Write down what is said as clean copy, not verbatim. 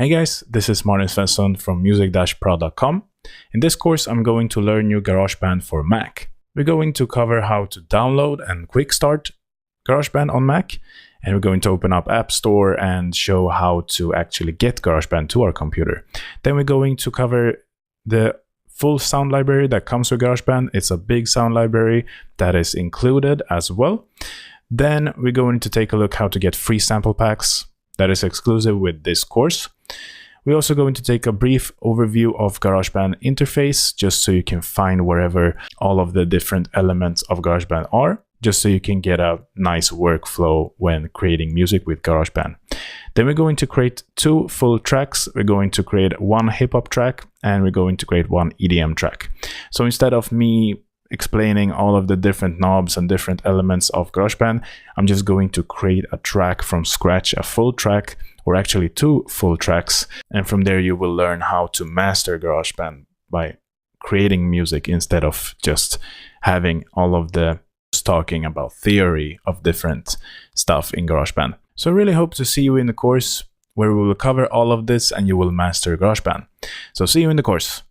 Hey guys, this is Martin Svensson from music-pro.com. In this course, I'm going to learn new GarageBand for Mac. We're going to cover how to download and quick start GarageBand on Mac, and we're going to open up App Store and show how to actually get GarageBand to our computer. Then we're going to cover the full sound library that comes with GarageBand. It's a big sound library that is included as well. Then we're going to take a look how to get free sample packs that is exclusive with this course. We're also going to take a brief overview of GarageBand interface, just so you can find wherever all of the different elements of GarageBand are, just so you can get a nice workflow when creating music with GarageBand. Then we're going to create 2 full tracks. We're going to create 1 hip-hop track and we're going to create 1 EDM track. So instead of me explaining all of the different knobs and different elements of GarageBand, I'm just going to create a track from scratch, a full track, or actually 2 full tracks. And from there you will learn how to master GarageBand by creating music instead of just having all of the talking about theory of different stuff in GarageBand. So I really hope to see you in the course where we will cover all of this and you will master GarageBand. So see you in the course.